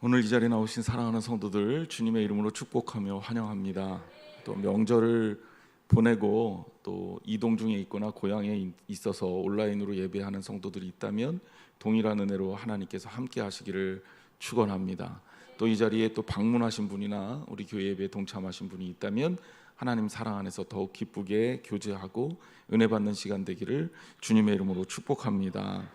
오늘 이 자리에 나오신 사랑하는 성도들 주님의 이름으로 축복하며 환영합니다. 또 명절을 보내고 또 이동 중에 있거나 고향에 있어서 온라인으로 예배하는 성도들이 있다면 동일한 은혜로 하나님께서 함께 하시기를 축원합니다. 또 이 자리에 또 방문하신 분이나 우리 교회 예배에 동참하신 분이 있다면 하나님 사랑 안에서 더욱 기쁘게 교제하고 은혜 받는 시간 되기를 주님의 이름으로 축복합니다.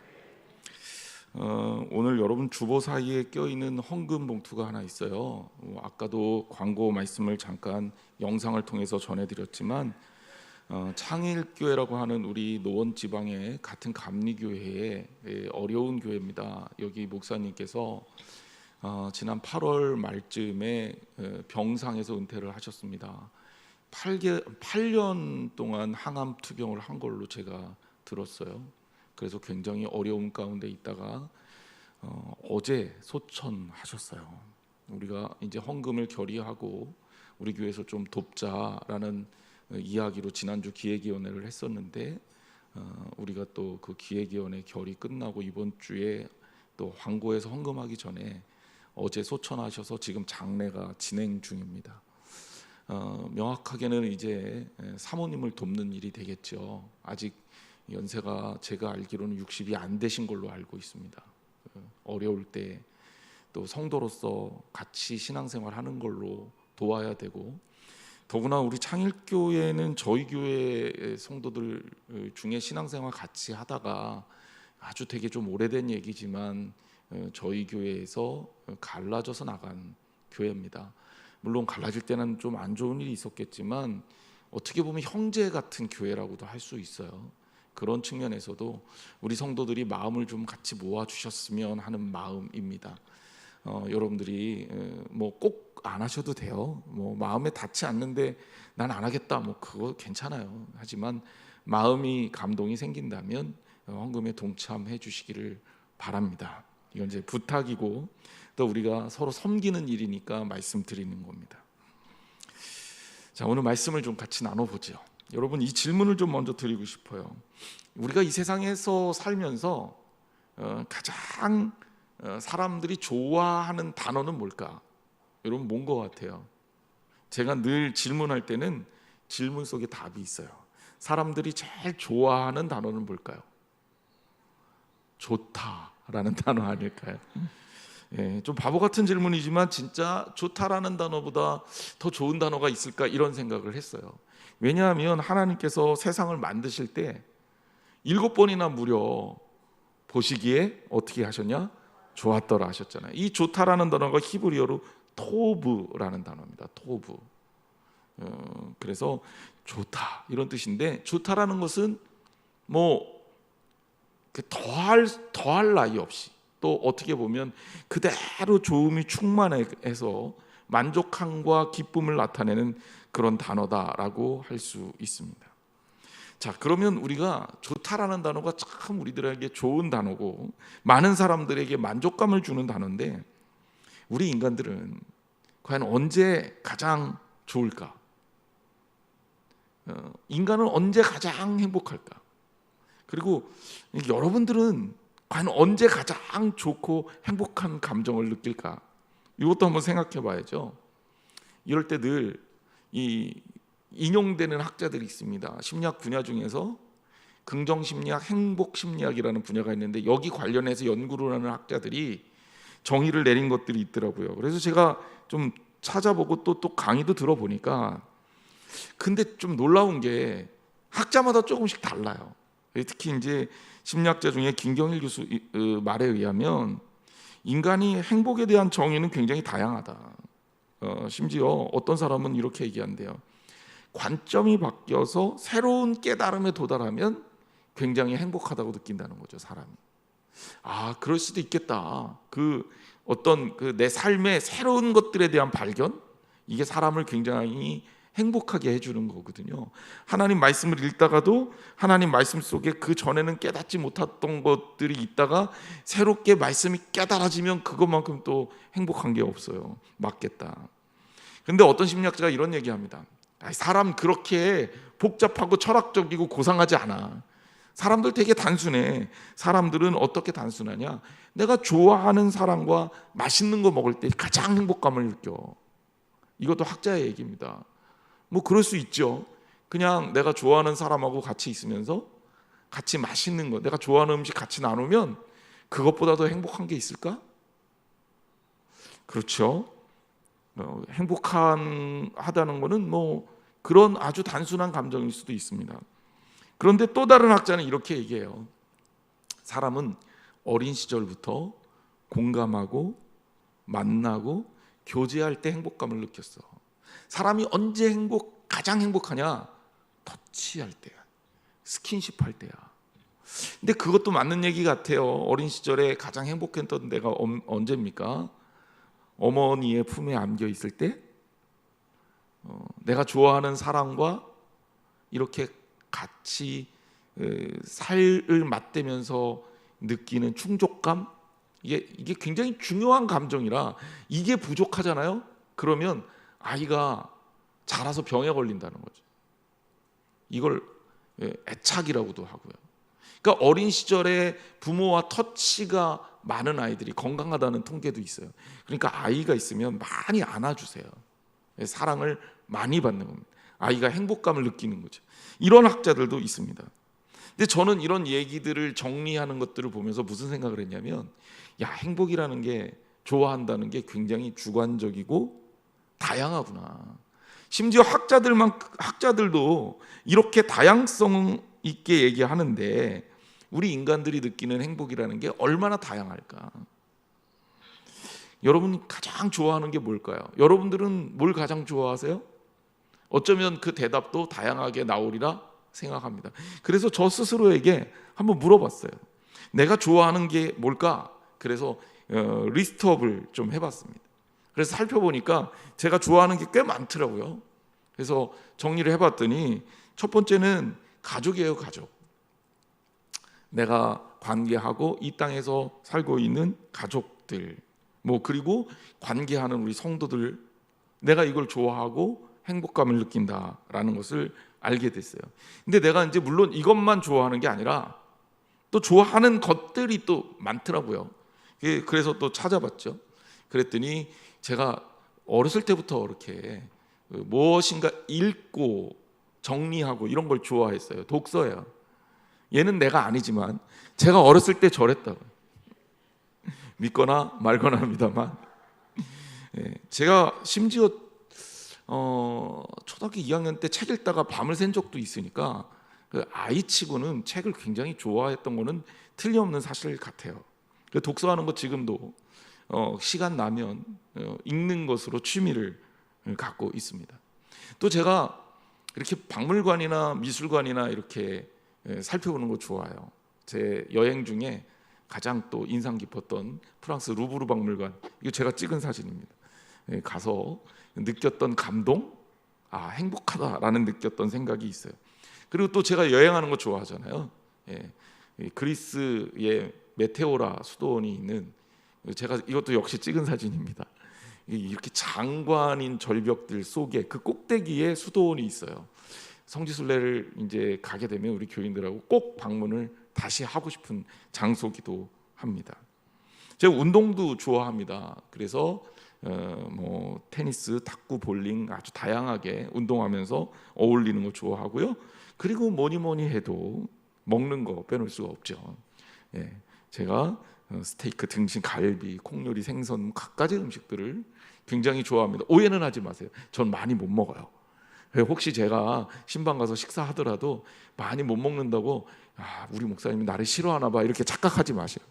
오늘 여러분 주보 사이에 껴있는 헌금 봉투가 하나 있어요. 아까도 광고 말씀을 잠깐 영상을 통해서 전해드렸지만 창일교회라고 하는 우리 노원 지방의 같은 감리교회의 어려운 교회입니다. 여기 목사님께서 지난 8월 말쯤에 병상에서 은퇴를 하셨습니다. 8년 동안 항암 투병을 한 걸로 제가 들었어요. 그래서 굉장히 어려운 가운데 있다가 어제 소천하셨어요. 우리가 이제 헌금을 결의하고 우리 교회에서 좀 돕자라는 이야기로 지난주 기획위원회를 했었는데 우리가 또 그 기획위원회 결의 끝나고 이번 주에 또 황고에서 헌금하기 전에 어제 소천하셔서 지금 장례가 진행 중입니다. 명확하게는 이제 사모님을 돕는 일이 되겠죠. 아직 연세가 제가 알기로는 60이 안 되신 걸로 알고 있습니다. 어려울 때 또 성도로서 같이 신앙생활 하는 걸로 도와야 되고, 더구나 우리 창일교회는 저희 교회 성도들 중에 신앙생활 같이 하다가 아주 되게 좀 오래된 얘기지만 저희 교회에서 갈라져서 나간 교회입니다. 물론 갈라질 때는 좀 안 좋은 일이 있었겠지만 어떻게 보면 형제 같은 교회라고도 할 수 있어요. 그런 측면에서도 우리 성도들이 마음을 좀 같이 모아 주셨으면 하는 마음입니다. 여러분들이 뭐 꼭 안 하셔도 돼요. 뭐 마음에 닿지 않는데 난 안 하겠다, 뭐 그거 괜찮아요. 하지만 마음이 감동이 생긴다면 헌금에 동참해 주시기를 바랍니다. 이건 이제 부탁이고 또 우리가 서로 섬기는 일이니까 말씀드리는 겁니다. 자, 오늘 말씀을 좀 같이 나눠보죠. 여러분, 이 질문을 좀 먼저 드리고 싶어요. 우리가 이 세상에서 살면서 가장 사람들이 좋아하는 단어는 뭘까? 여러분, 뭔 것 같아요? 제가 늘 질문할 때는 질문 속에 답이 있어요. 사람들이 제일 좋아하는 단어는 뭘까요? 좋다라는 단어 아닐까요? 좀 바보 같은 질문이지만 진짜 좋다라는 단어보다 더 좋은 단어가 있을까, 이런 생각을 했어요. 왜냐하면 하나님께서 세상을 만드실 때 7번이나 무려 보시기에 어떻게 하셨냐? 좋았더라 하셨잖아요. 이 좋다라는 단어가 히브리어로 토브라는 단어입니다. 토브. 그래서 좋다 이런 뜻인데, 좋다라는 것은 뭐 더할 나위 없이, 또 어떻게 보면 그대로 좋음이 충만해서 만족함과 기쁨을 나타내는 그런 단어다라고 할 수 있습니다. 자, 그러면 우리가 좋다라는 단어가 참 우리들에게 좋은 단어고 많은 사람들에게 만족감을 주는 단어인데, 우리 인간들은 과연 언제 가장 좋을까? 인간은 언제 가장 행복할까? 그리고 여러분들은 과연 언제 가장 좋고 행복한 감정을 느낄까? 이것도 한번 생각해 봐야죠. 이럴 때 늘 인용되는 학자들이 있습니다. 심리학 분야 중에서 긍정심리학, 행복심리학이라는 분야가 있는데 여기 관련해서 연구를 하는 학자들이 정의를 내린 것들이 있더라고요. 그래서 제가 좀 찾아보고 또 강의도 들어보니까, 근데 좀 놀라운 게 학자마다 조금씩 달라요. 특히 이제 심리학자 중에 김경일 교수 말에 의하면 인간이 행복에 대한 정의는 굉장히 다양하다. 심지어 어떤 사람은 이렇게 얘기한대요. 관점이 바뀌어서 새로운 깨달음에 도달하면 굉장히 행복하다고 느낀다는 거죠, 사람이. 아, 그럴 수도 있겠다. 어떤 내 삶의 새로운 것들에 대한 발견, 이게 사람을 굉장히 행복하게 해주는 거거든요. 하나님 말씀을 읽다가도 하나님 말씀 속에 그 전에는 깨닫지 못했던 것들이 있다가 새롭게 말씀이 깨달아지면 그것만큼 또 행복한 게 없어요. 맞겠다. 근데 어떤 심리학자가 이런 얘기합니다. 사람 그렇게 복잡하고 철학적이고 고상하지 않아. 사람들 되게 단순해. 사람들은 어떻게 단순하냐? 내가 좋아하는 사람과 맛있는 거 먹을 때 가장 행복감을 느껴. 이것도 학자의 얘기입니다. 뭐 그럴 수 있죠. 그냥 내가 좋아하는 사람하고 같이 있으면서 같이 맛있는 거, 내가 좋아하는 음식 같이 나누면 그것보다 더 행복한 게 있을까? 그렇죠. 행복하다는 거는 뭐 그런 아주 단순한 감정일 수도 있습니다. 그런데 또 다른 학자는 이렇게 얘기해요. 사람은 어린 시절부터 공감하고 만나고 교제할 때 행복감을 느꼈어. 사람이 언제 가장 행복하냐? 터치할 때야. 스킨십 할 때야. 근데 그것도 맞는 얘기 같아요. 어린 시절에 가장 행복했던 때가 언제입니까? 어머니의 품에 안겨 있을 때, 내가 좋아하는 사람과 이렇게 같이 살을 맞대면서 느끼는 충족감, 이게 굉장히 중요한 감정이라 이게 부족하잖아요. 그러면 아이가 자라서 병에 걸린다는 거죠. 이걸 애착이라고도 하고요. 그러니까 어린 시절에 부모와 터치가 많은 아이들이 건강하다는 통계도 있어요. 그러니까 아이가 있으면 많이 안아주세요. 사랑을 많이 받는 겁니다. 아이가 행복감을 느끼는 거죠. 이런 학자들도 있습니다. 근데 저는 이런 얘기들을 정리하는 것들을 보면서 무슨 생각을 했냐면, 야, 행복이라는 게, 좋아한다는 게 굉장히 주관적이고 다양하구나. 심지어 학자들도 이렇게 다양성 있게 얘기하는데 우리 인간들이 느끼는 행복이라는 게 얼마나 다양할까? 여러분 가장 좋아하는 게 뭘까요? 여러분들은 뭘 가장 좋아하세요? 어쩌면 그 대답도 다양하게 나오리라 생각합니다. 그래서 저 스스로에게 한번 물어봤어요. 내가 좋아하는 게 뭘까? 그래서 리스트업을 좀 해봤습니다. 그래서 살펴보니까 제가 좋아하는 게 꽤 많더라고요. 그래서 정리를 해봤더니 첫 번째는 가족이에요. 가족. 내가 관계하고 이 땅에서 살고 있는 가족들, 뭐 그리고 관계하는 우리 성도들, 내가 이걸 좋아하고 행복감을 느낀다라는 것을 알게 됐어요. 근데 내가 이제 물론 이것만 좋아하는 게 아니라 또 좋아하는 것들이 또 많더라고요. 그래서 또 찾아봤죠. 그랬더니 제가 어렸을 때부터 이렇게 무엇인가 읽고 정리하고 이런 걸 좋아했어요. 독서예요. 얘는 내가 아니지만 제가 어렸을 때 저랬다고. 믿거나 말거나 합니다만, 제가 심지어 초등학교 2학년 때 책 읽다가 밤을 샌 적도 있으니까 그 아이치고는 책을 굉장히 좋아했던 거는 틀림없는 사실 같아요. 독서하는 거 지금도 시간 나면 읽는 것으로 취미를 갖고 있습니다. 또 제가 이렇게 박물관이나 미술관이나 이렇게 살펴보는 거 좋아요. 제 여행 중에 가장 또 인상 깊었던 프랑스 루브르 박물관, 이거 제가 찍은 사진입니다. 가서 느꼈던 감동, 행복하다라는 느꼈던 생각이 있어요. 그리고 또 제가 여행하는 거 좋아하잖아요. 그리스의 메테오라 수도원이 있는, 제가 이것도 역시 찍은 사진입니다. 이렇게 장관인 절벽들 속에 그 꼭대기에 수도원이 있어요. 성지순례를 이제 가게 되면 우리 교인들하고 꼭 방문을 다시 하고 싶은 장소기도 합니다. 제가 운동도 좋아합니다. 그래서 뭐 테니스, 탁구, 볼링 아주 다양하게 운동하면서 어울리는 거 좋아하고요. 그리고 뭐니 해도 먹는 거 빼놓을 수가 없죠. 제가 스테이크, 등심, 갈비, 콩요리, 생선 갖가지 음식들을 굉장히 좋아합니다. 오해는 하지 마세요. 전 많이 못 먹어요. 혹시 제가 신방 가서 식사하더라도 많이 못 먹는다고 우리 목사님이 나를 싫어하나 봐 이렇게 착각하지 마세요.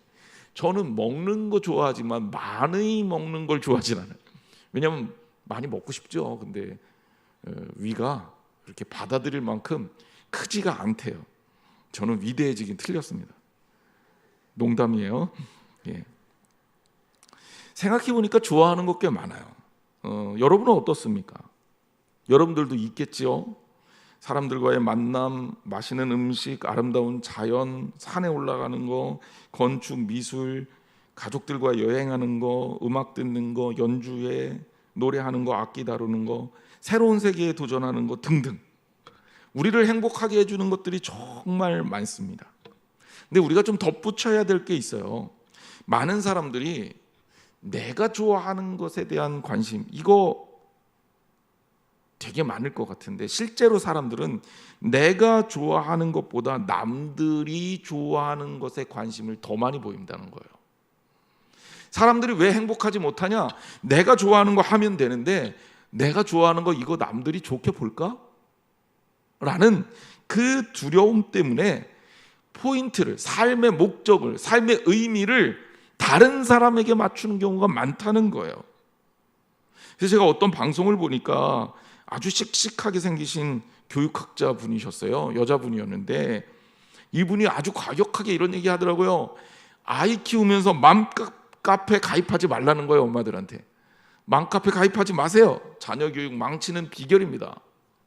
저는 먹는 거 좋아하지만 많이 먹는 걸 좋아하진 않아요. 왜냐하면 많이 먹고 싶죠. 근데 위가 그렇게 받아들일 만큼 크지가 않대요. 저는 위대해지긴 틀렸습니다. 농담이에요. 생각해 보니까 좋아하는 거 꽤 많아요. 여러분은 어떻습니까? 여러분들도 있겠지요. 사람들과의 만남, 맛있는 음식, 아름다운 자연, 산에 올라가는 거, 건축, 미술, 가족들과 여행하는 거, 음악 듣는 거, 연주회, 노래하는 거, 악기 다루는 거, 새로운 세계에 도전하는 거 등등. 우리를 행복하게 해주는 것들이 정말 많습니다. 근데 우리가 좀 덧붙여야 될 게 있어요. 많은 사람들이 내가 좋아하는 것에 대한 관심, 이거 되게 많을 것 같은데, 실제로 사람들은 내가 좋아하는 것보다 남들이 좋아하는 것에 관심을 더 많이 보인다는 거예요. 사람들이 왜 행복하지 못하냐? 내가 좋아하는 거 하면 되는데 내가 좋아하는 거 이거 남들이 좋게 볼까? 라는 그 두려움 때문에 포인트를, 삶의 목적을, 삶의 의미를 다른 사람에게 맞추는 경우가 많다는 거예요. 그래서 제가 어떤 방송을 보니까 아주 씩씩하게 생기신 교육학자 분이셨어요. 여자분이었는데 이분이 아주 과격하게 이런 얘기 하더라고요. 아이 키우면서 맘카페 가입하지 말라는 거예요. 엄마들한테 맘카페 가입하지 마세요. 자녀 교육 망치는 비결입니다.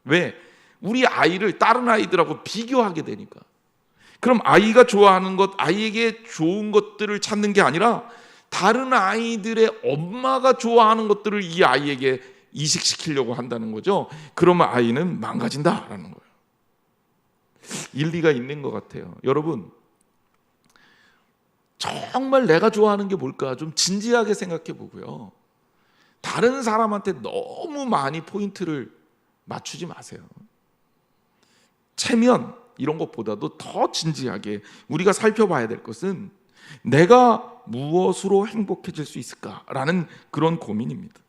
왜? 우리 아이를 다른 아이들하고 비교하게 되니까. 그럼 아이가 좋아하는 것, 아이에게 좋은 것들을 찾는 게 아니라 다른 아이들의 엄마가 좋아하는 것들을 이 아이에게 이식시키려고 한다는 거죠. 그러면 아이는 망가진다라는 거예요. 일리가 있는 것 같아요. 여러분, 정말 내가 좋아하는 게 뭘까 좀 진지하게 생각해 보고요. 다른 사람한테 너무 많이 포인트를 맞추지 마세요. 체면 이런 것보다도 더 진지하게 우리가 살펴봐야 될 것은 내가 무엇으로 행복해질 수 있을까라는 그런 고민입니다.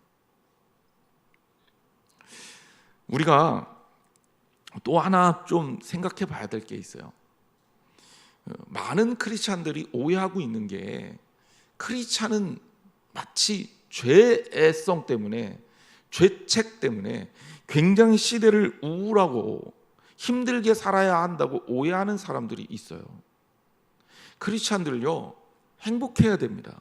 우리가 또 하나 좀 생각해 봐야 될 게 있어요. 많은 크리스찬들이 오해하고 있는 게, 크리스찬은 마치 죄성 때문에, 죄책 때문에 굉장히 시대를 우울하고 힘들게 살아야 한다고 오해하는 사람들이 있어요. 크리스찬들요, 행복해야 됩니다.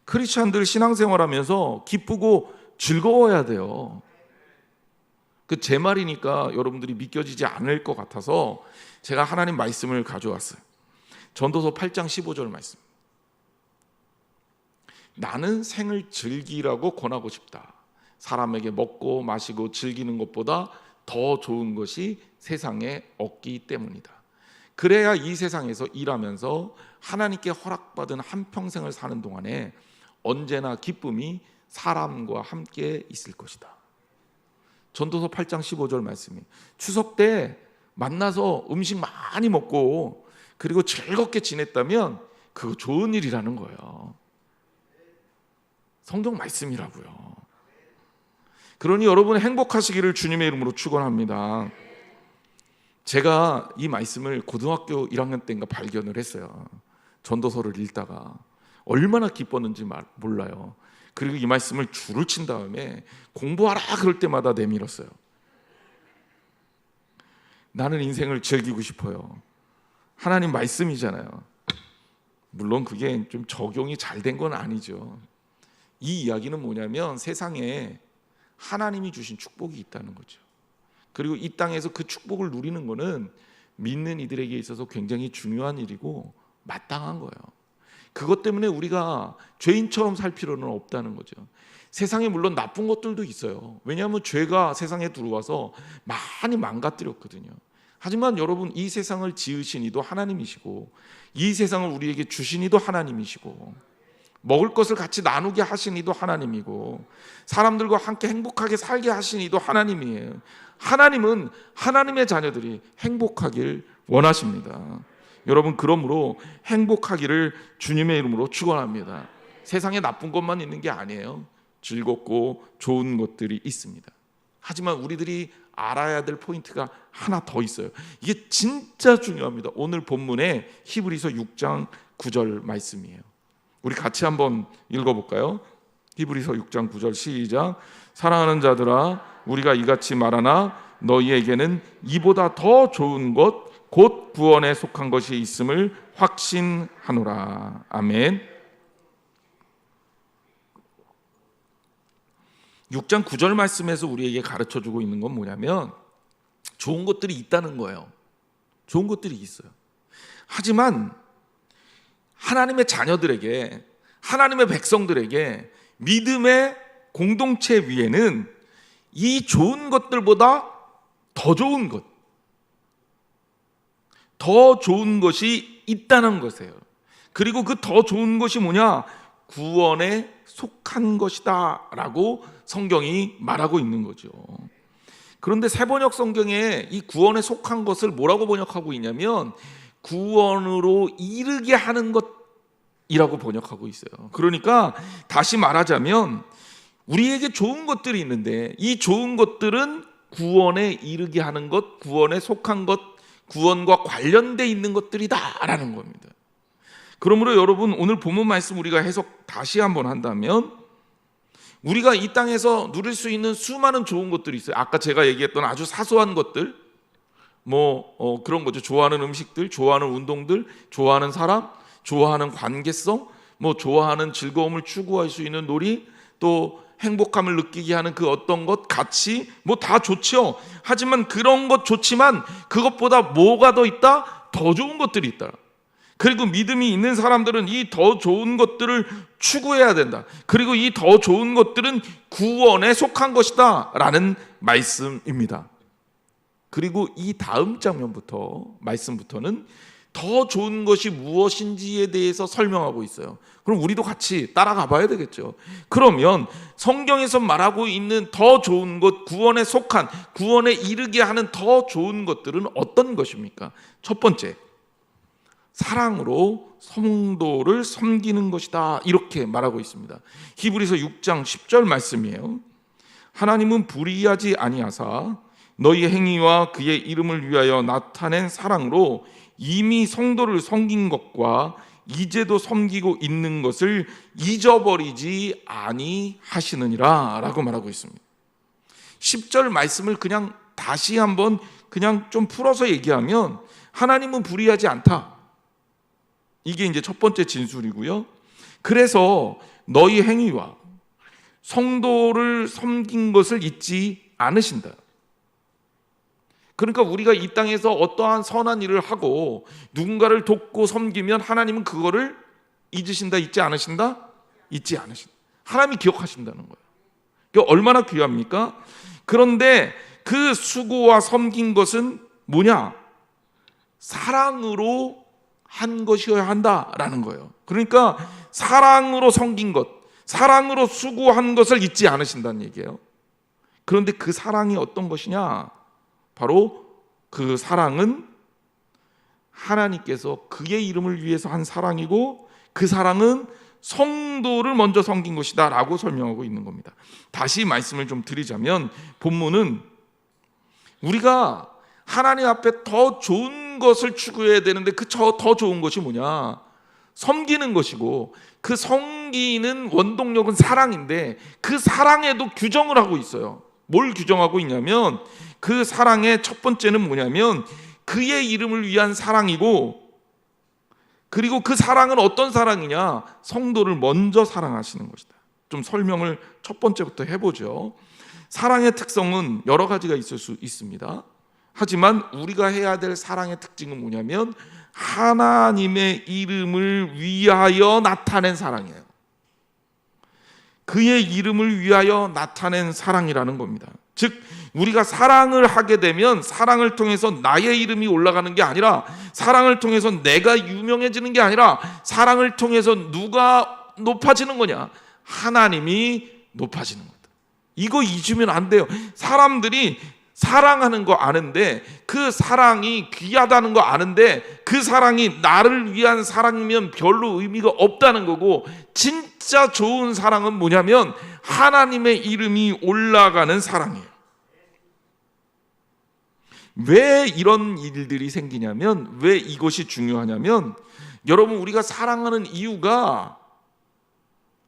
크리스찬들 신앙생활하면서 기쁘고 즐거워야 돼요. 제 말이니까 여러분들이 믿겨지지 않을 것 같아서 제가 하나님 말씀을 가져왔어요. 전도서 8장 15절 말씀. 나는 생을 즐기라고 권하고 싶다. 사람에게 먹고 마시고 즐기는 것보다 더 좋은 것이 세상에 없기 때문이다. 그래야 이 세상에서 일하면서 하나님께 허락받은 한평생을 사는 동안에 언제나 기쁨이 사람과 함께 있을 것이다. 전도서 8장 15절 말씀이, 추석 때 만나서 음식 많이 먹고 그리고 즐겁게 지냈다면 그거 좋은 일이라는 거예요. 성경 말씀이라고요. 그러니 여러분 행복하시기를 주님의 이름으로 축원합니다. 제가 이 말씀을 고등학교 1학년 때인가 발견을 했어요. 전도서를 읽다가 얼마나 기뻤는지 몰라요. 그리고 이 말씀을 줄을 친 다음에 공부하라 그럴 때마다 내밀었어요. 나는 인생을 즐기고 싶어요. 하나님 말씀이잖아요. 물론 그게 좀 적용이 잘 된 건 아니죠. 이 이야기는 뭐냐면 세상에 하나님이 주신 축복이 있다는 거죠. 그리고 이 땅에서 그 축복을 누리는 거는 믿는 이들에게 있어서 굉장히 중요한 일이고 마땅한 거예요. 그것 때문에 우리가 죄인처럼 살 필요는 없다는 거죠. 세상에 물론 나쁜 것들도 있어요. 왜냐하면 죄가 세상에 들어와서 많이 망가뜨렸거든요. 하지만 여러분, 이 세상을 지으신 이도 하나님이시고 이 세상을 우리에게 주신 이도 하나님이시고 먹을 것을 같이 나누게 하신 이도 하나님이고 사람들과 함께 행복하게 살게 하신 이도 하나님이에요. 하나님은 하나님의 자녀들이 행복하길 원하십니다. 여러분, 그러므로 행복하기를 주님의 이름으로 축원합니다. 세상에 나쁜 것만 있는 게 아니에요. 즐겁고 좋은 것들이 있습니다. 하지만 우리들이 알아야 될 포인트가 하나 더 있어요. 이게 진짜 중요합니다. 오늘 본문의 히브리서 6장 9절 말씀이에요. 우리 같이 한번 읽어볼까요? 히브리서 6장 9절 시작. 사랑하는 자들아, 우리가 이같이 말하나 너희에게는 이보다 더 좋은 것 곧 구원에 속한 것이 있음을 확신하노라. 아멘. 6장 9절 말씀에서 우리에게 가르쳐주고 있는 건 뭐냐면 좋은 것들이 있다는 거예요. 좋은 것들이 있어요. 하지만 하나님의 자녀들에게, 하나님의 백성들에게 믿음의 공동체 위에는 이 좋은 것들보다 더 좋은 것, 더 좋은 것이 있다는 것이에요. 그리고 그 더 좋은 것이 뭐냐? 구원에 속한 것이다 라고 성경이 말하고 있는 거죠. 그런데 새번역 성경에 이 구원에 속한 것을 뭐라고 번역하고 있냐면 구원으로 이르게 하는 것이라고 번역하고 있어요. 그러니까 다시 말하자면 우리에게 좋은 것들이 있는데 이 좋은 것들은 구원에 이르게 하는 것, 구원에 속한 것, 구원과 관련돼 있는 것들이다라는 겁니다. 그러므로 여러분, 오늘 본문 말씀 우리가 해석 다시 한번 한다면 우리가 이 땅에서 누릴 수 있는 수많은 좋은 것들이 있어요. 아까 제가 얘기했던 아주 사소한 것들, 그런 거죠. 좋아하는 음식들, 좋아하는 운동들, 좋아하는 사람, 좋아하는 관계성, 좋아하는 즐거움을 추구할 수 있는 놀이, 또 행복함을 느끼게 하는 그 어떤 것, 가치, 다 좋죠. 하지만 그런 것 좋지만 그것보다 뭐가 더 있다? 더 좋은 것들이 있다. 그리고 믿음이 있는 사람들은 이 더 좋은 것들을 추구해야 된다. 그리고 이 더 좋은 것들은 구원에 속한 것이다 라는 말씀입니다. 그리고 이 다음 장면부터, 말씀부터는 더 좋은 것이 무엇인지에 대해서 설명하고 있어요. 그럼 우리도 같이 따라가 봐야 되겠죠. 그러면 성경에서 말하고 있는 더 좋은 것, 구원에 속한, 구원에 이르게 하는 더 좋은 것들은 어떤 것입니까? 첫 번째, 사랑으로 성도를 섬기는 것이다, 이렇게 말하고 있습니다. 히브리서 6장 10절 말씀이에요. 하나님은 불의하지 아니하사 너희의 행위와 그의 이름을 위하여 나타낸 사랑으로 이미 성도를 섬긴 것과 이제도 섬기고 있는 것을 잊어버리지 아니하시느니라 라고 말하고 있습니다. 10절 말씀을 그냥 다시 한번 그냥 좀 풀어서 얘기하면 하나님은 불의하지 않다, 이게 이제 첫 번째 진술이고요. 그래서 너희 행위와 성도를 섬긴 것을 잊지 않으신다. 그러니까 우리가 이 땅에서 어떠한 선한 일을 하고 누군가를 돕고 섬기면 하나님은 그거를 잊으신다, 잊지 않으신다? 잊지 않으신다. 하나님이 기억하신다는 거예요. 그러니까 얼마나 귀합니까? 그런데 그 수고와 섬긴 것은 뭐냐? 사랑으로 한 것이어야 한다라는 거예요. 그러니까 사랑으로 섬긴 것, 사랑으로 수고한 것을 잊지 않으신다는 얘기예요. 그런데 그 사랑이 어떤 것이냐? 바로 그 사랑은 하나님께서 그의 이름을 위해서 한 사랑이고 그 사랑은 성도를 먼저 섬긴 것이다 라고 설명하고 있는 겁니다. 다시 말씀을 좀 드리자면 본문은 우리가 하나님 앞에 더 좋은 것을 추구해야 되는데 그 더 좋은 것이 뭐냐? 섬기는 것이고 그 섬기는 원동력은 사랑인데 그 사랑에도 규정을 하고 있어요. 뭘 규정하고 있냐면 그 사랑의 첫 번째는 뭐냐면 그의 이름을 위한 사랑이고, 그리고 그 사랑은 어떤 사랑이냐? 성도를 먼저 사랑하시는 것이다. 좀 설명을 첫 번째부터 해보죠. 사랑의 특성은 여러 가지가 있을 수 있습니다. 하지만 우리가 해야 될 사랑의 특징은 뭐냐면 하나님의 이름을 위하여 나타낸 사랑이에요. 그의 이름을 위하여 나타낸 사랑이라는 겁니다. 즉 우리가 사랑을 하게 되면 사랑을 통해서 나의 이름이 올라가는 게 아니라, 사랑을 통해서 내가 유명해지는 게 아니라, 사랑을 통해서 누가 높아지는 거냐? 하나님이 높아지는 거다. 이거 잊으면 안 돼요. 사람들이 사랑하는 거 아는데, 그 사랑이 귀하다는 거 아는데 그 사랑이 나를 위한 사랑이면 별로 의미가 없다는 거고, 진짜 좋은 사랑은 뭐냐면 하나님의 이름이 올라가는 사랑이에요. 왜 이런 일들이 생기냐면, 왜 이것이 중요하냐면, 여러분 우리가 사랑하는 이유가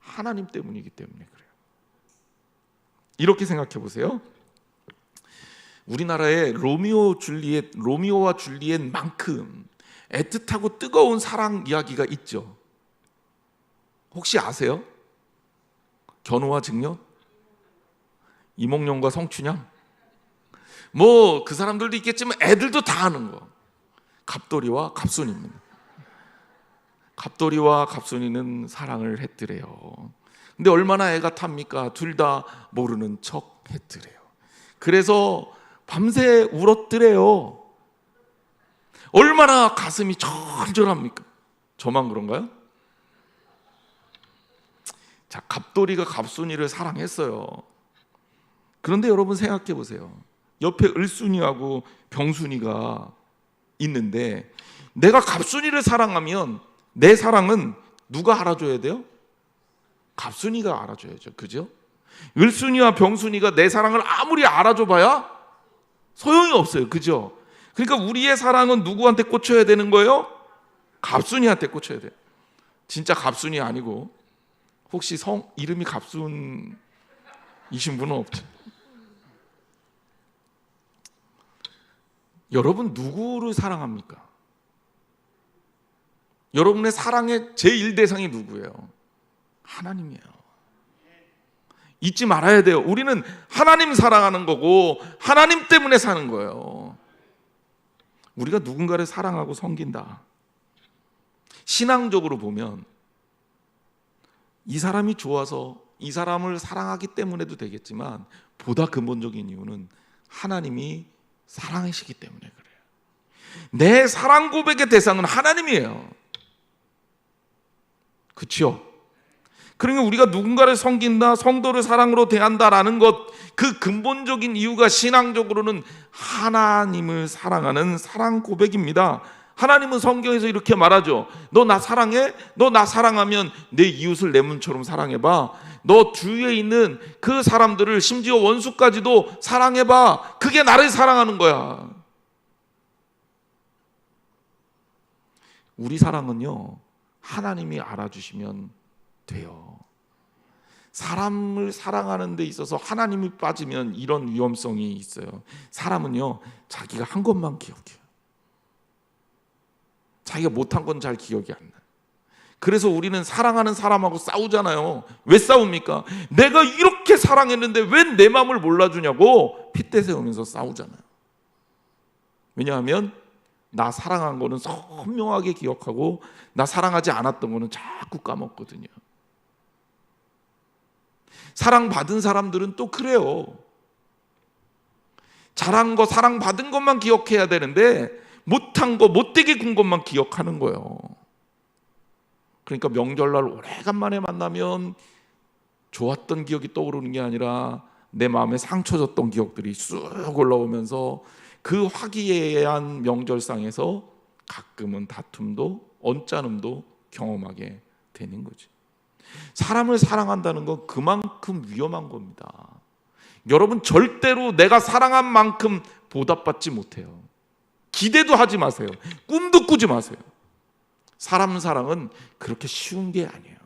하나님 때문이기 때문에 그래요. 이렇게 생각해 보세요. 우리나라에 로미오와 줄리엣만큼 애틋하고 뜨거운 사랑 이야기가 있죠. 혹시 아세요? 견우와 직녀? 이몽룡과 성춘향? 그 사람들도 있겠지만 애들도 다 아는 거. 갑돌이와 갑순이입니다. 갑돌이와 갑순이는 사랑을 했더래요. 근데 얼마나 애가 탑니까? 둘 다 모르는 척 했더래요. 그래서 밤새 울었더래요. 얼마나 가슴이 절절합니까? 저만 그런가요? 자, 갑돌이가 갑순이를 사랑했어요. 그런데 여러분 생각해 보세요. 옆에 을순이하고 병순이가 있는데 내가 갑순이를 사랑하면 내 사랑은 누가 알아줘야 돼요? 갑순이가 알아줘야죠. 그죠? 을순이와 병순이가 내 사랑을 아무리 알아줘봐야 소용이 없어요. 그죠? 그러니까 우리의 사랑은 누구한테 꽂혀야 되는 거예요? 갑순이한테 꽂혀야 돼요. 진짜 갑순이 아니고 혹시 이름이 갑순이신 분은 없죠? 여러분 누구를 사랑합니까? 여러분의 사랑의 제1 대상이 누구예요? 하나님이에요. 잊지 말아야 돼요. 우리는 하나님 사랑하는 거고 하나님 때문에 사는 거예요. 우리가 누군가를 사랑하고 섬긴다. 신앙적으로 보면 이 사람이 좋아서 이 사람을 사랑하기 때문에도 되겠지만 보다 근본적인 이유는 하나님이 사랑이시기 때문에 그래요. 내 사랑 고백의 대상은 하나님이에요. 그렇죠? 그러니까 우리가 누군가를 섬긴다, 성도를 사랑으로 대한다라는 것, 그 근본적인 이유가 신앙적으로는 하나님을 사랑하는 사랑 고백입니다. 하나님은 성경에서 이렇게 말하죠. 너 나 사랑해? 너 나 사랑하면 내 이웃을 내 몸처럼 사랑해봐. 너 주위에 있는 그 사람들을 심지어 원수까지도 사랑해봐. 그게 나를 사랑하는 거야. 우리 사랑은요, 하나님이 알아주시면 돼요. 사람을 사랑하는 데 있어서 하나님이 빠지면 이런 위험성이 있어요. 사람은요, 자기가 한 것만 기억해요. 자기가 못한 건 잘 기억이 안 나요. 그래서 우리는 사랑하는 사람하고 싸우잖아요. 왜 싸웁니까? 내가 이렇게 사랑했는데 왜 내 마음을 몰라주냐고 핏대 세우면서 싸우잖아요. 왜냐하면 나 사랑한 거는 선명하게 기억하고 나 사랑하지 않았던 거는 자꾸 까먹거든요. 사랑받은 사람들은 또 그래요. 잘한 거, 사랑받은 것만 기억해야 되는데 못한 거, 못되게 군 것만 기억하는 거예요. 그러니까 명절날 오래간만에 만나면 좋았던 기억이 떠오르는 게 아니라 내 마음에 상처 줬던 기억들이 쑥 올라오면서 그 화기애애한 명절상에서 가끔은 다툼도 언짢음도 경험하게 되는 거지. 사람을 사랑한다는 건 그만큼 위험한 겁니다. 여러분 절대로 내가 사랑한 만큼 보답받지 못해요. 기대도 하지 마세요. 꿈도 꾸지 마세요. 사람 사랑은 그렇게 쉬운 게 아니에요.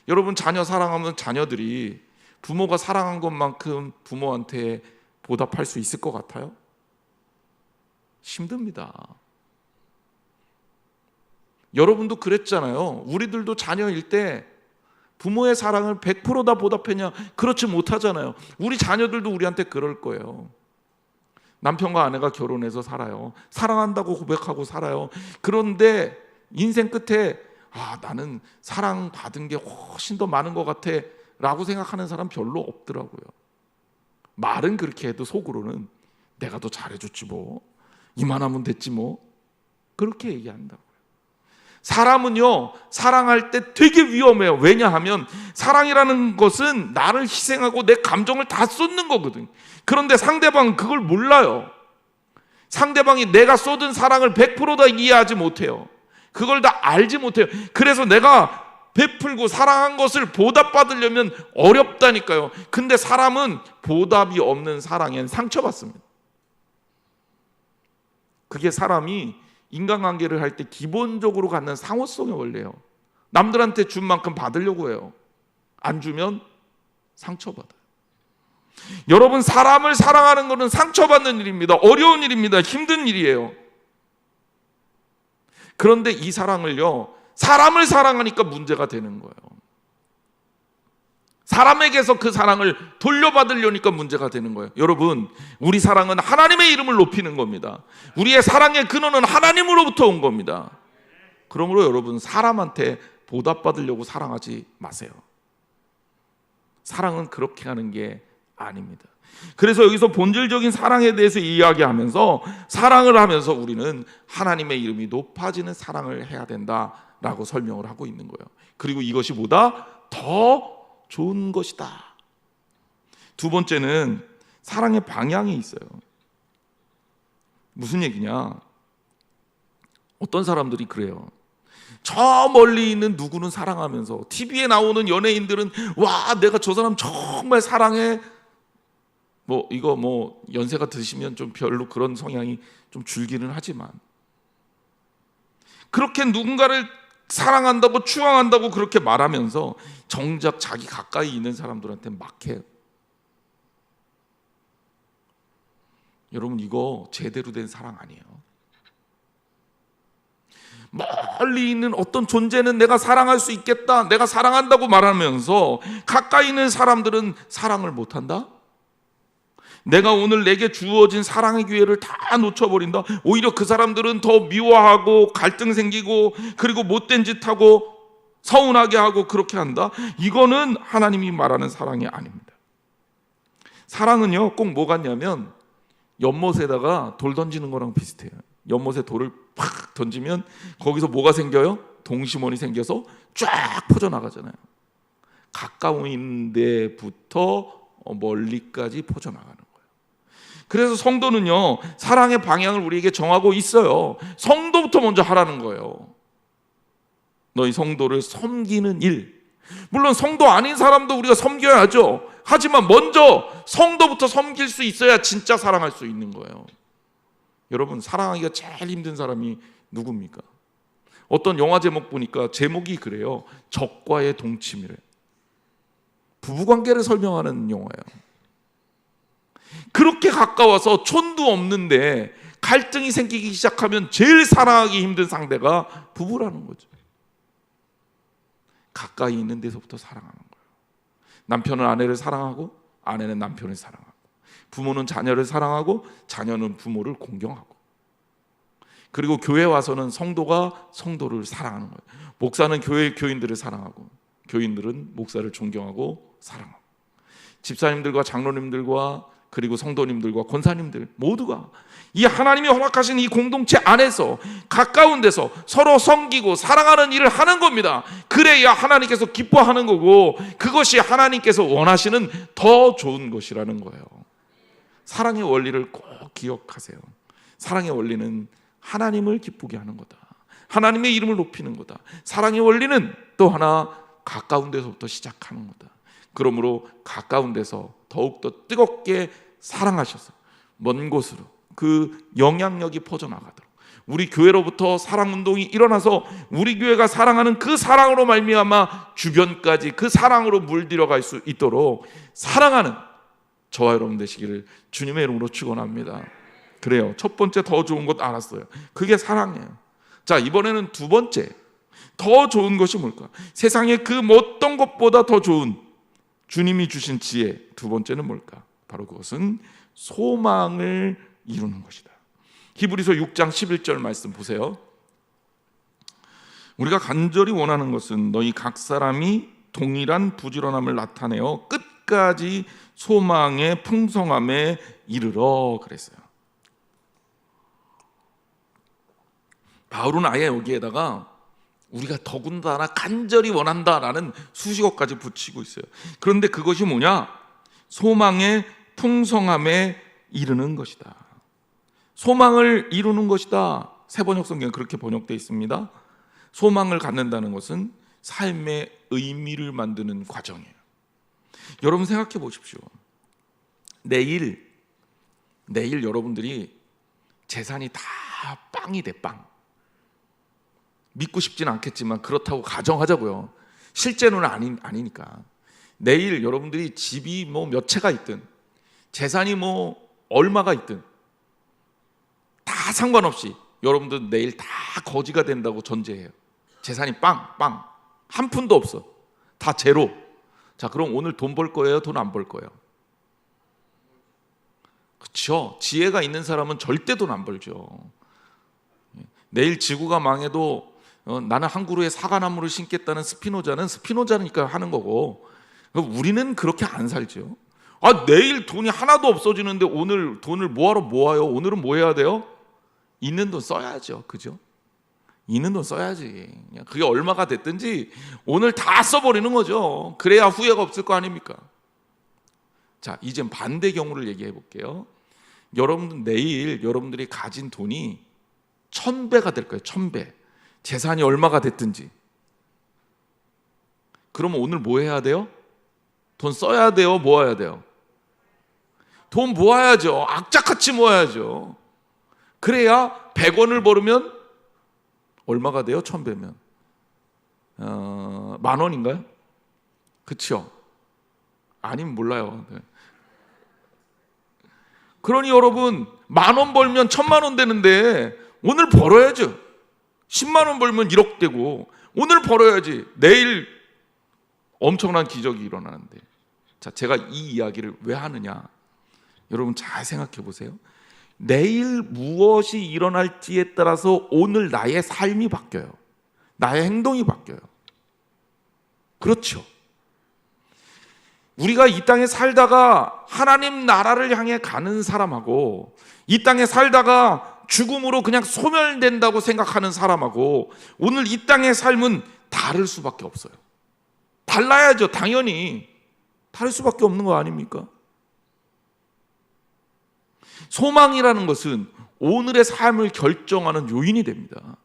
여러분 자녀 사랑하면 자녀들이 부모가 사랑한 것만큼 부모한테 보답할 수 있을 것 같아요? 힘듭니다. 여러분도 그랬잖아요. 우리들도 자녀일 때 부모의 사랑을 100% 다 보답했냐? 그렇지 못하잖아요. 우리 자녀들도 우리한테 그럴 거예요. 남편과 아내가 결혼해서 살아요. 사랑한다고 고백하고 살아요. 그런데 인생 끝에 나는 사랑받은 게 훨씬 더 많은 것 같아 라고 생각하는 사람 별로 없더라고요. 말은 그렇게 해도 속으로는 내가 더 잘해줬지 뭐, 이만하면 됐지 뭐, 그렇게 얘기한다고요. 사람은요 사랑할 때 되게 위험해요. 왜냐하면 사랑이라는 것은 나를 희생하고 내 감정을 다 쏟는 거거든. 그런데 상대방은 그걸 몰라요. 상대방이 내가 쏟은 사랑을 100% 다 이해하지 못해요. 그걸 다 알지 못해요. 그래서 내가 베풀고 사랑한 것을 보답받으려면 어렵다니까요. 근데 사람은 보답이 없는 사랑엔 상처받습니다. 그게 사람이 인간관계를 할 때 기본적으로 갖는 상호성의 원리예요. 남들한테 준 만큼 받으려고 해요. 안 주면 상처받아요. 여러분 사람을 사랑하는 것은 상처받는 일입니다. 어려운 일입니다. 힘든 일이에요. 그런데 이 사랑을요, 사람을 사랑하니까 문제가 되는 거예요. 사람에게서 그 사랑을 돌려받으려니까 문제가 되는 거예요. 여러분, 우리 사랑은 하나님의 이름을 높이는 겁니다. 우리의 사랑의 근원은 하나님으로부터 온 겁니다. 그러므로 여러분, 사람한테 보답받으려고 사랑하지 마세요. 사랑은 그렇게 하는 게 아닙니다. 그래서 여기서 본질적인 사랑에 대해서 이야기하면서 사랑을 하면서 우리는 하나님의 이름이 높아지는 사랑을 해야 된다라고 설명을 하고 있는 거예요. 그리고 이것이 보다 더 좋은 것이다. 두 번째는 사랑의 방향이 있어요. 무슨 얘기냐? 어떤 사람들이 그래요. 저 멀리 있는 누구는 사랑하면서 TV에 나오는 연예인들은 와 내가 저 사람 정말 사랑해. 이거 연세가 드시면 좀 별로 그런 성향이 좀 줄기는 하지만 그렇게 누군가를 사랑한다고 추앙한다고 그렇게 말하면서 정작 자기 가까이 있는 사람들한테 막 해요. 여러분 이거 제대로 된 사랑 아니에요. 멀리 있는 어떤 존재는 내가 사랑할 수 있겠다, 내가 사랑한다고 말하면서 가까이 있는 사람들은 사랑을 못한다? 내가 오늘 내게 주어진 사랑의 기회를 다 놓쳐버린다? 오히려 그 사람들은 더 미워하고 갈등 생기고 그리고 못된 짓 하고 서운하게 하고 그렇게 한다? 이거는 하나님이 말하는 사랑이 아닙니다. 사랑은요 꼭 뭐 같냐면 연못에다가 돌 던지는 거랑 비슷해요. 연못에 돌을 팍 던지면 거기서 뭐가 생겨요? 동심원이 생겨서 쫙 퍼져나가잖아요. 가까운 데부터 멀리까지 퍼져나가는 거예요. 그래서 성도는요 사랑의 방향을 우리에게 정하고 있어요. 성도부터 먼저 하라는 거예요. 너희 성도를 섬기는 일. 물론 성도 아닌 사람도 우리가 섬겨야죠. 하지만 먼저 성도부터 섬길 수 있어야 진짜 사랑할 수 있는 거예요. 여러분 사랑하기가 제일 힘든 사람이 누굽니까? 어떤 영화 제목 보니까 제목이 그래요. 적과의 동침이래. 부부관계를 설명하는 영화예요. 그렇게 가까워서 촌도 없는데 갈등이 생기기 시작하면 제일 사랑하기 힘든 상대가 부부라는 거죠. 가까이 있는 데서부터 사랑하는 거예요. 남편은 아내를 사랑하고 아내는 남편을 사랑하고 부모는 자녀를 사랑하고 자녀는 부모를 공경하고 그리고 교회 와서는 성도가 성도를 사랑하는 거예요. 목사는 교회 교인들을 사랑하고 교인들은 목사를 존경하고 사랑하고 집사님들과 장로님들과 그리고 성도님들과 권사님들 모두가 이 하나님이 허락하신 이 공동체 안에서 가까운 데서 서로 섬기고 사랑하는 일을 하는 겁니다. 그래야 하나님께서 기뻐하는 거고 그것이 하나님께서 원하시는 더 좋은 것이라는 거예요. 사랑의 원리를 꼭 기억하세요. 사랑의 원리는 하나님을 기쁘게 하는 거다. 하나님의 이름을 높이는 거다. 사랑의 원리는 또 하나 가까운 데서부터 시작하는 거다. 그러므로 가까운 데서 더욱더 뜨겁게 사랑하셔서 먼 곳으로 그 영향력이 퍼져나가도록 우리 교회로부터 사랑운동이 일어나서 우리 교회가 사랑하는 그 사랑으로 말미암아 주변까지 그 사랑으로 물들어갈 수 있도록 사랑하는 저와 여러분 되시기를 주님의 이름으로 축원합니다. 그래요. 첫 번째 더 좋은 것 알았어요. 그게 사랑이에요. 자, 이번에는 두 번째 더 좋은 것이 뭘까? 세상에 그 어떤 것보다 더 좋은 주님이 주신 지혜 두 번째는 뭘까? 바로 그것은 소망을 이루는 것이다. 히브리서 6장 11절 말씀 보세요. 우리가 간절히 원하는 것은 너희 각 사람이 동일한 부지런함을 나타내어 끝까지 소망의 풍성함에 이르러 그랬어요. 바울은 아예 여기에다가 우리가 더군다나 간절히 원한다라는 수식어까지 붙이고 있어요. 그런데 그것이 뭐냐? 소망의 풍성함에 이르는 것이다. 소망을 이루는 것이다. 새번역 성경에 그렇게 번역되어 있습니다. 소망을 갖는다는 것은 삶의 의미를 만드는 과정이에요. 여러분 생각해 보십시오. 내일 여러분들이 재산이 다 빵이 돼, 빵. 믿고 싶지는 않겠지만 그렇다고 가정하자고요. 실제는 아니니까. 내일 여러분들이 집이 몇 채가 있든 재산이 얼마가 있든 다 상관없이 여러분들 내일 다 거지가 된다고 전제해요. 재산이 빵 한 푼도 없어. 다 제로. 자, 그럼 오늘 돈 벌 거예요? 돈 안 벌 거예요? 그렇죠. 지혜가 있는 사람은 절대 돈 안 벌죠. 내일 지구가 망해도 나는 한 그루의 사과나무를 심겠다는 스피노자니까 하는 거고 우리는 그렇게 안 살죠. 내일 돈이 하나도 없어지는데 오늘 돈을 뭐하러 모아요? 오늘은 뭐 해야 돼요? 있는 돈 써야죠. 그죠? 있는 돈 써야지. 그게 얼마가 됐든지 오늘 다 써버리는 거죠. 그래야 후회가 없을 거 아닙니까? 자, 이제 반대 경우를 얘기해 볼게요. 여러분들 내일 여러분들이 가진 돈이 1000배가 될 거예요. 1000배. 재산이 얼마가 됐든지. 그러면 오늘 뭐 해야 돼요? 돈 써야 돼요? 모아야 돼요? 돈 모아야죠. 악착같이 모아야죠. 그래야 100원을 벌으면 얼마가 돼요? 1000배면 10,000원인가요? 그렇죠? 아니면 몰라요. 네. 그러니 여러분 10,000원 벌면 10,000,000원 되는데 오늘 벌어야죠. 100,000원 벌면 1억 되고 오늘 벌어야지. 내일 엄청난 기적이 일어나는데. 자, 제가 이 이야기를 왜 하느냐? 여러분 잘 생각해 보세요. 내일 무엇이 일어날지에 따라서 오늘 나의 삶이 바뀌어요. 나의 행동이 바뀌어요. 그렇죠. 우리가 이 땅에 살다가 하나님 나라를 향해 가는 사람하고 이 땅에 살다가 죽음으로 그냥 소멸된다고 생각하는 사람하고 오늘 이 땅의 삶은 다를 수밖에 없어요. 달라야죠. 당연히 다를 수밖에 없는 거 아닙니까? 소망이라는 것은 오늘의 삶을 결정하는 요인이 됩니다.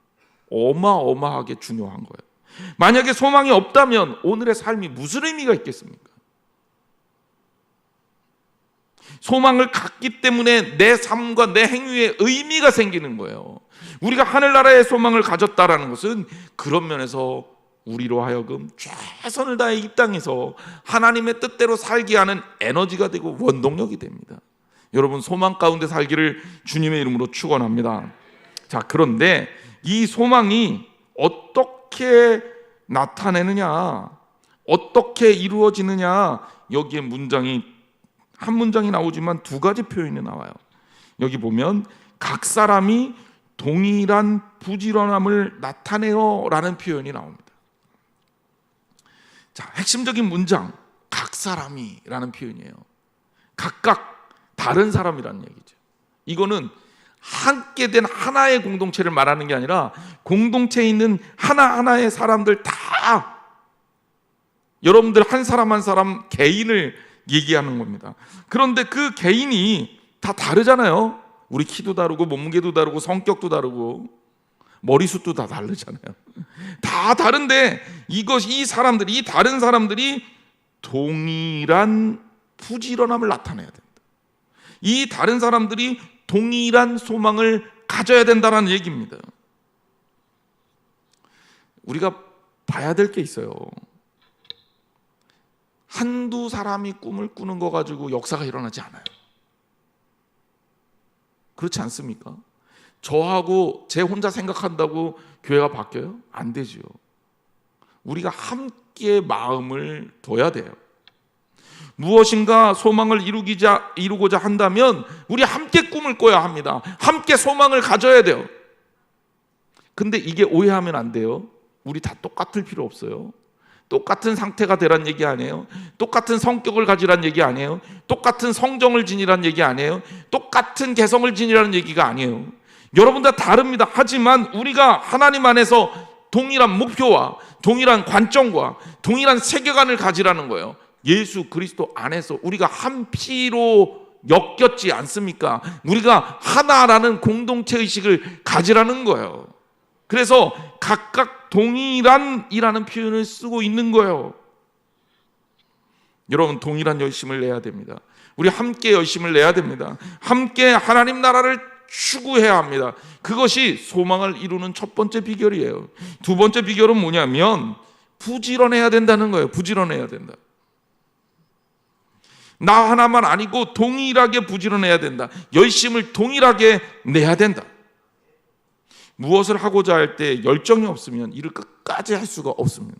어마어마하게 중요한 거예요. 만약에 소망이 없다면 오늘의 삶이 무슨 의미가 있겠습니까? 소망을 갖기 때문에 내 삶과 내 행위에 의미가 생기는 거예요. 우리가 하늘나라의 소망을 가졌다라는 것은 그런 면에서 우리로 하여금 최선을 다해 이 땅에서 하나님의 뜻대로 살게 하는 에너지가 되고 원동력이 됩니다. 여러분 소망 가운데 살기를 주님의 이름으로 축원합니다. 자, 그런데 이 소망이 어떻게 나타내느냐, 어떻게 이루어지느냐, 여기에 한 문장이 나오지만 두 가지 표현이 나와요. 여기 보면 각 사람이 동일한 부지런함을 나타내요 라는 표현이 나옵니다. 자, 핵심적인 문장, 각 사람이 라는 표현이에요. 각각 다른 사람이라는 얘기죠. 이거는 함께 된 하나의 공동체를 말하는 게 아니라 공동체에 있는 하나하나의 사람들 다, 여러분들 한 사람 한 사람 개인을 얘기하는 겁니다. 그런데 그 개인이 다 다르잖아요. 우리 키도 다르고 몸무게도 다르고 성격도 다르고 머리숱도 다 다르잖아요. 다 다른데 이 다른 사람들이 동일한 부지런함을 나타내야 된다. 이 다른 사람들이 동일한 소망을 가져야 된다는 얘기입니다. 우리가 봐야 될 게 있어요. 한두 사람이 꿈을 꾸는 거 가지고 역사가 일어나지 않아요. 그렇지 않습니까? 저하고 제 혼자 생각한다고 교회가 바뀌어요? 안 되죠. 우리가 함께 마음을 둬야 돼요. 무엇인가 소망을 이루고자 한다면 우리 함께 꿈을 꿔야 합니다. 함께 소망을 가져야 돼요. 근데 이게 오해하면 안 돼요. 우리 다 똑같을 필요 없어요. 똑같은 상태가 되란 얘기 아니에요. 똑같은 성격을 가지란 얘기 아니에요. 똑같은 성정을 지니란 얘기 아니에요. 똑같은 개성을 지니라는 얘기가 아니에요. 여러분 다 다릅니다. 하지만 우리가 하나님 안에서 동일한 목표와 동일한 관점과 동일한 세계관을 가지라는 거예요. 예수 그리스도 안에서 우리가 한 피로 엮였지 않습니까? 우리가 하나라는 공동체 의식을 가지라는 거예요. 그래서 각각 동일한이라는 표현을 쓰고 있는 거예요. 여러분 동일한 열심을 내야 됩니다. 우리 함께 열심을 내야 됩니다. 함께 하나님 나라를 추구해야 합니다. 그것이 소망을 이루는 첫 번째 비결이에요. 두 번째 비결은 뭐냐면 부지런해야 된다는 거예요. 부지런해야 된다. 나 하나만 아니고 동일하게 부지런해야 된다. 열심을 동일하게 내야 된다. 무엇을 하고자 할 때 열정이 없으면 일을 끝까지 할 수가 없습니다.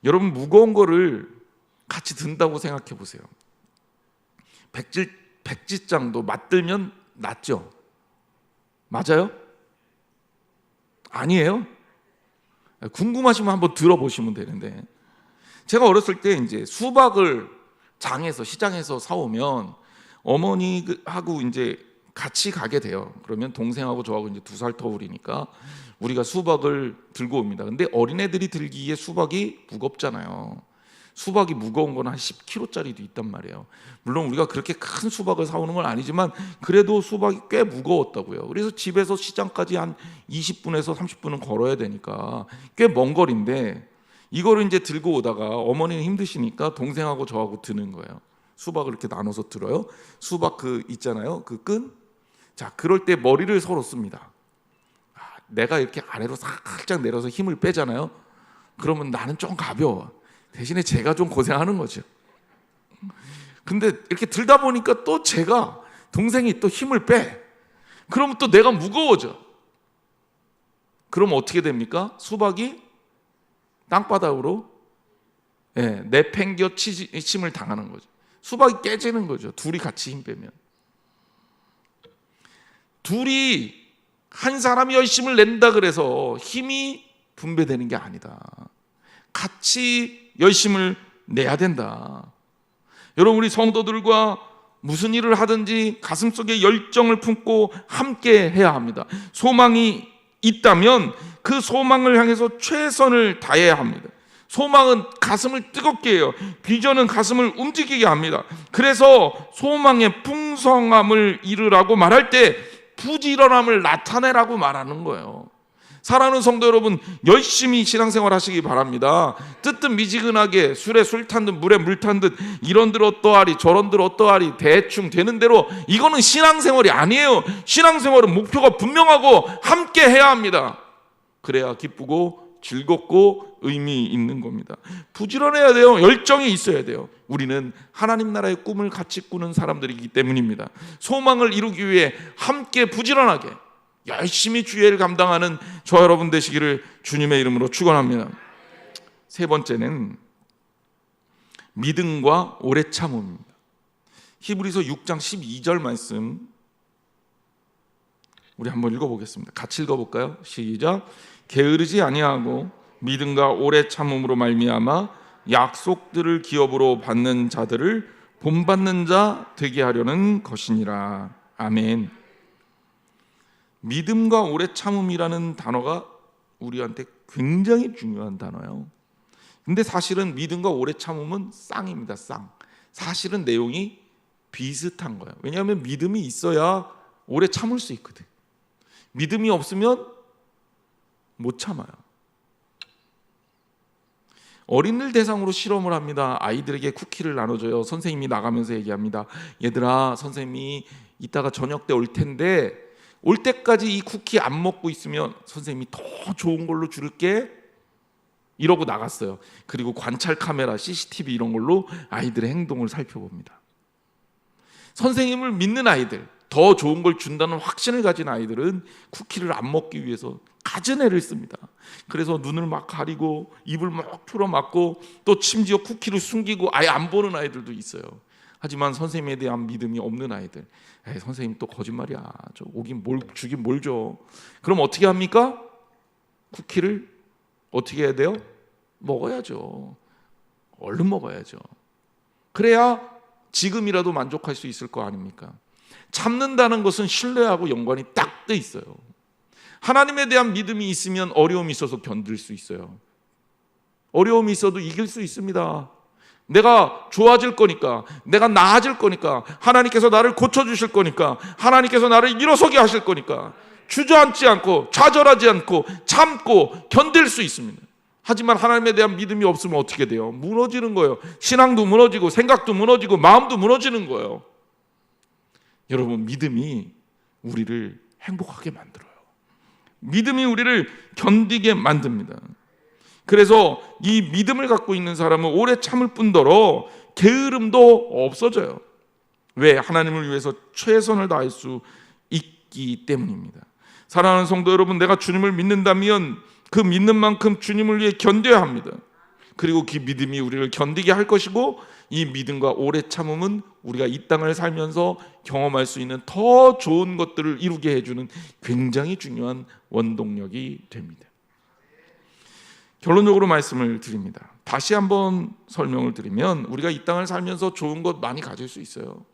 여러분 무거운 거를 같이 든다고 생각해 보세요. 백지장도 맞들면 낫죠? 맞아요? 아니에요? 궁금하시면 한번 들어보시면 되는데, 제가 어렸을 때 이제 수박을 장에서 시장에서 사오면 어머니하고 이제 같이 가게 돼요. 그러면 동생하고 저하고 이제 2살 터울이니까 우리가 수박을 들고 옵니다. 근데 어린애들이 들기에 수박이 무겁잖아요. 수박이 무거운 건 한 10kg짜리도 있단 말이에요. 물론 우리가 그렇게 큰 수박을 사오는 건 아니지만 그래도 수박이 꽤 무거웠다고요. 그래서 집에서 시장까지 한 20분에서 30분은 걸어야 되니까 꽤 먼 거리인데 이거를 이제 들고 오다가 어머니는 힘드시니까 동생하고 저하고 드는 거예요. 수박을 이렇게 나눠서 들어요. 수박 그 있잖아요. 그 끈. 자, 그럴 때 머리를 서로 씁니다. 내가 이렇게 아래로 살짝 내려서 힘을 빼잖아요. 그러면 나는 좀 가벼워. 대신에 제가 좀 고생하는 거죠. 근데 이렇게 들다 보니까 또 제가 동생이 또 힘을 빼. 그러면 또 내가 무거워져. 그럼 어떻게 됩니까? 수박이 땅바닥으로 내팽겨 침을 당하는 거죠. 수박이 깨지는 거죠. 둘이 같이 힘 빼면. 둘이 한 사람이 열심을 낸다 그래서 힘이 분배되는 게 아니다. 같이 열심을 내야 된다. 여러분, 우리 성도들과 무슨 일을 하든지 가슴속에 열정을 품고 함께 해야 합니다. 소망이 있다면 그 소망을 향해서 최선을 다해야 합니다. 소망은 가슴을 뜨겁게 해요. 비전은 가슴을 움직이게 합니다. 그래서 소망의 풍성함을 이루라고 말할 때 부지런함을 나타내라고 말하는 거예요. 사랑하는 성도 여러분, 열심히 신앙생활 하시기 바랍니다. 뜨뜻미지근하게 술에 술 탄 듯 물에 물 탄 듯 이런들 어떠하리 저런들 어떠하리 대충 되는 대로, 이거는 신앙생활이 아니에요. 신앙생활은 목표가 분명하고 함께 해야 합니다. 그래야 기쁘고 즐겁고 의미 있는 겁니다. 부지런해야 돼요. 열정이 있어야 돼요. 우리는 하나님 나라의 꿈을 같이 꾸는 사람들이기 때문입니다. 소망을 이루기 위해 함께 부지런하게 열심히 주의를 감당하는 저 여러분 되시기를 주님의 이름으로 축원합니다. 세 번째는 믿음과 오래 참음입니다. 히브리서 6장 12절 말씀 우리 한번 읽어보겠습니다. 같이 읽어볼까요? 시작. 게으르지 아니하고 믿음과 오래 참음으로 말미암아 약속들을 기업으로 받는 자들을 본받는 자 되게 하려는 것이니라. 아멘. 믿음과 오래 참음이라는 단어가 우리한테 굉장히 중요한 단어예요. 근데 사실은 믿음과 오래 참음은 쌍입니다. 쌍. 사실은 내용이 비슷한 거예요. 왜냐하면 믿음이 있어야 오래 참을 수 있거든. 믿음이 없으면 못 참아요. 어린이들 대상으로 실험을 합니다. 아이들에게 쿠키를 나눠줘요. 선생님이 나가면서 얘기합니다. 얘들아, 선생님이 이따가 저녁 때 올 텐데 올 때까지 이 쿠키 안 먹고 있으면 선생님이 더 좋은 걸로 줄게, 이러고 나갔어요. 그리고 관찰 카메라, CCTV 이런 걸로 아이들의 행동을 살펴봅니다. 선생님을 믿는 아이들, 더 좋은 걸 준다는 확신을 가진 아이들은 쿠키를 안 먹기 위해서 갖은 애를 씁니다. 그래서 눈을 막 가리고 입을 막 풀어막고 또 심지어 쿠키를 숨기고 아예 안 보는 아이들도 있어요. 하지만 선생님에 대한 믿음이 없는 아이들, 선생님 또 거짓말이야, 저 오긴 뭘 주긴 뭘 줘. 그럼 어떻게 합니까? 쿠키를 어떻게 해야 돼요? 먹어야죠. 얼른 먹어야죠. 그래야 지금이라도 만족할 수 있을 거 아닙니까? 참는다는 것은 신뢰하고 연관이 딱 돼 있어요. 하나님에 대한 믿음이 있으면 어려움이 있어서 견딜 수 있어요. 어려움이 있어도 이길 수 있습니다. 내가 좋아질 거니까, 내가 나아질 거니까, 하나님께서 나를 고쳐주실 거니까, 하나님께서 나를 일어서게 하실 거니까 주저앉지 않고 좌절하지 않고 참고 견딜 수 있습니다. 하지만 하나님에 대한 믿음이 없으면 어떻게 돼요? 무너지는 거예요. 신앙도 무너지고 생각도 무너지고 마음도 무너지는 거예요. 여러분, 믿음이 우리를 행복하게 만들어요. 믿음이 우리를 견디게 만듭니다. 그래서 이 믿음을 갖고 있는 사람은 오래 참을 뿐더러 게으름도 없어져요. 왜? 하나님을 위해서 최선을 다할 수 있기 때문입니다. 사랑하는 성도 여러분, 내가 주님을 믿는다면 그 믿는 만큼 주님을 위해 견뎌야 합니다. 그리고 그 믿음이 우리를 견디게 할 것이고, 이 믿음과 오래 참음은 우리가 이 땅을 살면서 경험할 수 있는 더 좋은 것들을 이루게 해주는 굉장히 중요한 원동력이 됩니다. 결론적으로 말씀을 드립니다. 다시 한번 설명을 드리면 우리가 이 땅을 살면서 좋은 것 많이 가질 수 있어요.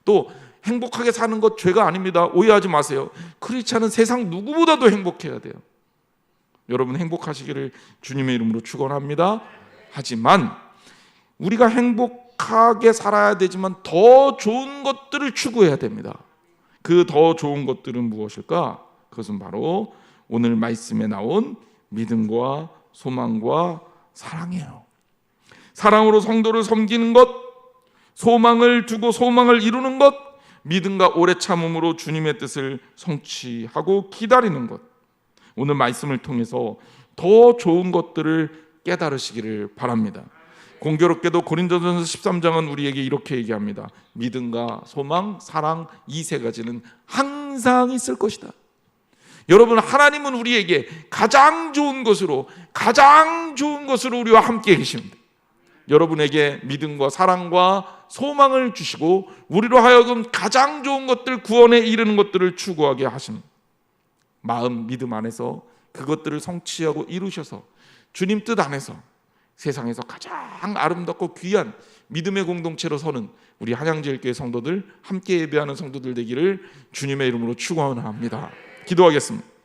또 행복하게 사는 것 죄가 아닙니다. 오해하지 마세요. 크리스찬은 세상 누구보다도 행복해야 돼요. 여러분 행복하시기를 주님의 이름으로 축원합니다. 하지만 우리가 행복하게 살아야 되지만 더 좋은 것들을 추구해야 됩니다. 그 더 좋은 것들은 무엇일까? 그것은 바로 오늘 말씀에 나온 믿음과 소망과 사랑이에요. 사랑으로 성도를 섬기는 것, 소망을 두고 소망을 이루는 것, 믿음과 오래 참음으로 주님의 뜻을 성취하고 기다리는 것. 오늘 말씀을 통해서 더 좋은 것들을 깨달으시기를 바랍니다. 공교롭게도 고린도전서 13장은 우리에게 이렇게 얘기합니다. 믿음과 소망, 사랑 이 세 가지는 항상 있을 것이다. 여러분, 하나님은 우리에게 가장 좋은 것으로 우리와 함께 계십니다. 여러분에게 믿음과 사랑과 소망을 주시고 우리로 하여금 가장 좋은 것들, 구원에 이르는 것들을 추구하게 하십니다. 마음, 믿음 안에서 그것들을 성취하고 이루셔서 주님 뜻 안에서 세상에서 가장 아름답고 귀한 믿음의 공동체로 서는 우리 한양제일교회 성도들, 함께 예배하는 성도들 되기를 주님의 이름으로 축원합니다. 기도하겠습니다.